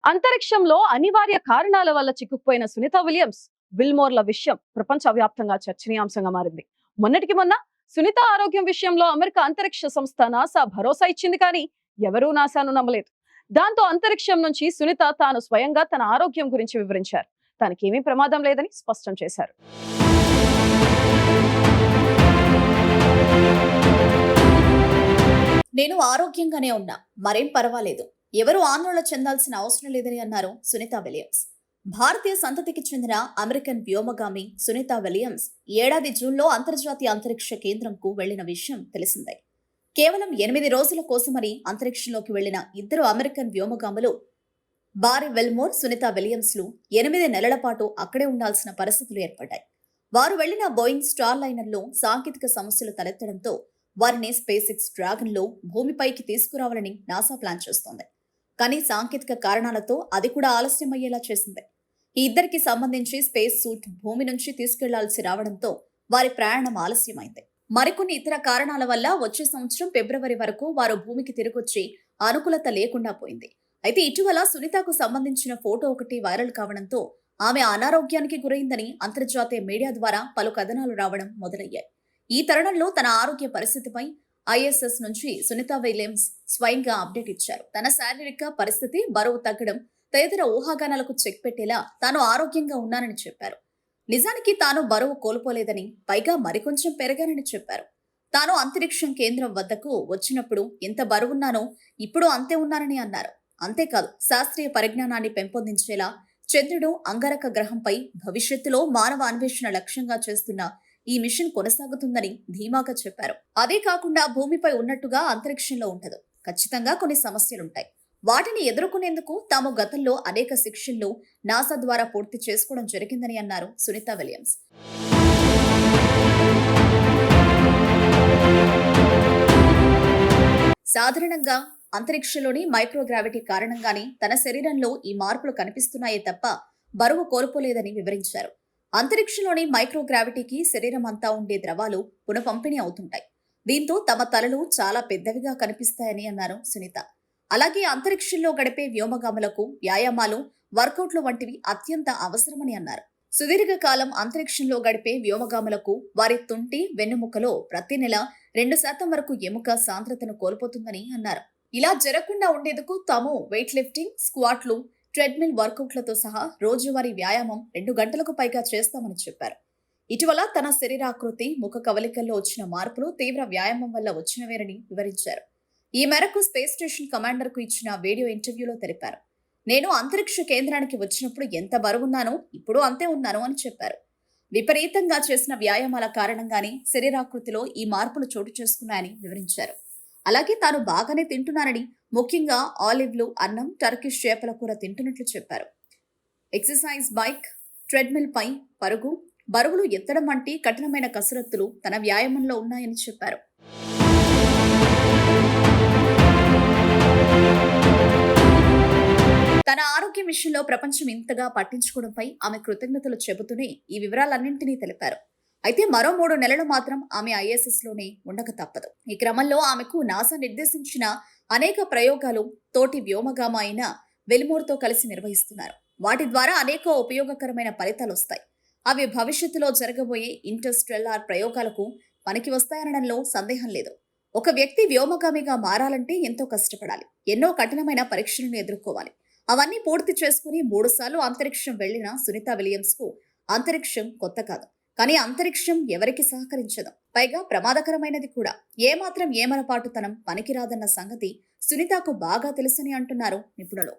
అంతరిక్షంలో అనివార్య కారణాల వల్ల చిక్కుకుపోయిన సునీత విలియమ్స్, విల్మోర్ల విషయం ప్రపంచవ్యాప్తంగా చర్చనీయాంశంగా మారింది. మొన్నటికి మొన్న సునీత ఆరోగ్యం విషయంలో అమెరికా అంతరిక్ష సంస్థ నాసా భరోసా ఇచ్చింది, కానీ ఎవరూ నాసాను నమ్మలేదు. దాంతో అంతరిక్షం నుంచి సునీత తాను స్వయంగా తన ఆరోగ్యం గురించి వివరించారు. తనకేమీ ప్రమాదం లేదని స్పష్టం చేశారు. నేను ఆరోగ్యంగానే ఉన్నా, మరేం పర్వాలేదు, ఎవరు ఆందోళన చెందాల్సిన అవసరం లేదని అన్నారు సునీత విలియమ్స్. భారతీయ సంతతికి చెందిన అమెరికన్ వ్యోమగామి సునీత విలియమ్స్ ఏడాది జూన్లో అంతర్జాతీయ అంతరిక్ష కేంద్రంకు వెళ్లిన విషయం తెలిసిందే. కేవలం 8 రోజుల కోసమని అంతరిక్షంలోకి వెళ్లిన ఇద్దరు అమెరికన్ వ్యోమగాములు బారీ విల్మోర్, సునీత విలియమ్స్లు 8 నెలల పాటు అక్కడే ఉండాల్సిన పరిస్థితులు ఏర్పడ్డాయి. వారు వెళ్లిన బోయింగ్ స్టార్ లైనర్లో సాంకేతిక సమస్యలు తలెత్తడంతో వారిని స్పేస్ ఎక్స్ డ్రాగన్ లో భూమిపైకి తీసుకురావాలని నాసా ప్లాన్ చేస్తోంది. కానీ సాంకేతిక కారణాలతో అది కూడా ఆలస్యమయ్యేలా చేసింది. ఈ ఇద్దరికి సంబంధించి స్పేస్ సూట్ భూమి నుంచి తీసుకెళ్లాల్సి రావడంతో వారి ప్రయాణం ఆలస్యమైంది. మరికొన్ని ఇతర కారణాల వల్ల వచ్చే సంవత్సరం ఫిబ్రవరి వరకు వారు భూమికి తిరిగొచ్చి అనుకూలత లేకుండా పోయింది. అయితే ఇటీవల సునీతకు సంబంధించిన ఫోటో ఒకటి వైరల్ కావడంతో ఆమె అనారోగ్యానికి గురైందని అంతర్జాతీయ మీడియా ద్వారా పలు కథనాలు రావడం మొదలయ్యాయి. ఈ తరుణంలో తన ఆరోగ్య పరిస్థితిపై ఐఎస్ఎస్ నుంచి సునీత విలియమ్స్ స్వయంగా అప్డేట్ ఇచ్చారు. తన శారీరక పరిస్థితి, బరువు తగ్గడం తదితర ఊహాగానాలకు చెక్ పెట్టేలా తాను ఆరోగ్యంగా ఉన్నానని చెప్పారు. నిజానికి తాను బరువు కోల్పోలేదని, పైగా మరికొంచెం పెరగానని చెప్పారు. తాను అంతరిక్షం కేంద్రం వద్దకు వచ్చినప్పుడు ఎంత బరువున్నానో ఇప్పుడు అంతే ఉన్నానని అన్నారు. అంతేకాదు, శాస్త్రీయ పరిజ్ఞానాన్ని పెంపొందించేలా చంద్రుడు, అంగారక గ్రహంపై భవిష్యత్తులో మానవ అన్వేషణ లక్ష్యంగా చేస్తున్న ఈ మిషన్ కొనసాగుతుందని ధీమాగా చెప్పారు. అదే కాకుండా భూమిపై ఉన్నట్టుగా అంతరిక్షంలో ఉండదు. ఖచ్చితంగా కొన్ని సమస్యలుంటాయి. వాటిని ఎదుర్కొనేందుకు తాము గతంలో అనేక శిక్షణలు నాసా ద్వారా పూర్తి చేసుకోవడం జరిగిందని అన్నారు సునీత విలియమ్స్. సాధారణంగా అంతరిక్షంలోని మైక్రోగ్రావిటీ కారణంగానే తన శరీరంలో ఈ మార్పులు కనిపిస్తున్నాయే తప్ప బరువు కోల్పోలేదని వివరించారు. అంతరిక్షంలోని మైక్రోగ్రావిటీకి శరీరం అంతా ఉండే ద్రవాలు పునఃపంపిణీ అవుతుంటాయి. దీంతో తమ తలలు చాలా పెద్దవిగా కనిపిస్తాయని అన్నారు సునీత. అలాగే అంతరిక్షంలో గడిపే వ్యోమగాములకు వ్యాయామాలు, వర్కౌట్లు వంటివి అత్యంత అవసరమని అన్నారు. సుదీర్ఘకాలం అంతరిక్షంలో గడిపే వ్యోమగాములకు వారి తుంటి, వెన్నుముకలో ప్రతి నెల 2% వరకు ఎముక సాంద్రతను కోల్పోతుందని అన్నారు. ఇలా జరగకుండా ఉండేందుకు తాము వెయిట్ లిఫ్టింగ్, స్క్వాట్లు, ట్రెడ్మిల్ వర్కౌట్లతో సహా రోజువారీ వ్యాయామం 2 గంటలకు పైగా చేస్తామని చెప్పారు. ఇటీవల తన శరీరాకృతి, ముఖ కవలికల్లో వచ్చిన మార్పులు తీవ్ర వ్యాయామం వల్ల వచ్చినవేనని వివరించారు. ఈ మేరకు స్పేస్ స్టేషన్ కమాండర్కు ఇచ్చిన వీడియో ఇంటర్వ్యూలో తెలిపారు. నేను అంతరిక్ష కేంద్రానికి వచ్చినప్పుడు ఎంత బరువున్నానో ఇప్పుడు అంతే ఉన్నాను అని చెప్పారు. విపరీతంగా చేసిన వ్యాయామాల కారణంగానే శరీరాకృతిలో ఈ మార్పులు చోటు చేసుకున్నాయని వివరించారు. అలాగే తాను బాగానే తింటున్నానని, ముఖ్యంగా ఆలివ్లు, అన్నం, టర్కిష్ చేపల కూర తింటున్నట్లు చెప్పారు. ఎక్సర్సైజ్ బైక్, ట్రెడ్మిల్ పై పరుగు, బరువులు ఎత్తడం వంటి కఠినమైన కసరత్తులు తన వ్యాయామంలో ఉన్నాయని చెప్పారు. తన ఆరోగ్యం విషయంలో ప్రపంచం ఇంతగా పట్టించుకోవడంపై ఆమె కృతజ్ఞతలు చెబుతూనే ఈ వివరాలన్నింటినీ తెలిపారు. అయితే మరో 3 నెలలు మాత్రం ఆమె ఐఎస్ఎస్ లోనే ఉండక తప్పదు. ఈ క్రమంలో ఆమెకు నాసా నిర్దేశించిన అనేక ప్రయోగాలు తోటి వ్యోమగామ అయిన విల్మోర్తో కలిసి నిర్వహిస్తున్నారు. వాటి ద్వారా అనేక ఉపయోగకరమైన ఫలితాలు వస్తాయి. అవి భవిష్యత్తులో జరగబోయే ఇంటర్స్టెల్లార్ ప్రయోగాలకు పనికి వస్తాయనడంలో సందేహం లేదు. ఒక వ్యక్తి వ్యోమగామిగా మారాలంటే ఎంతో కష్టపడాలి, ఎన్నో కఠినమైన పరీక్షలను ఎదుర్కోవాలి. అవన్నీ పూర్తి చేసుకుని 3 సార్లు అంతరిక్షం వెళ్లిన సునీత విలియమ్స్ కు అంతరిక్షం కొత్త కాదు. కానీ అంతరిక్షం ఎవరికి సహకరించదు, పైగా ప్రమాదకరమైనది కూడా. ఏమాత్రం ఏమరపాటుతనం పనికిరాదన్న సంగతి సునీతకు బాగా తెలుసని అంటున్నారు నిపుణులు.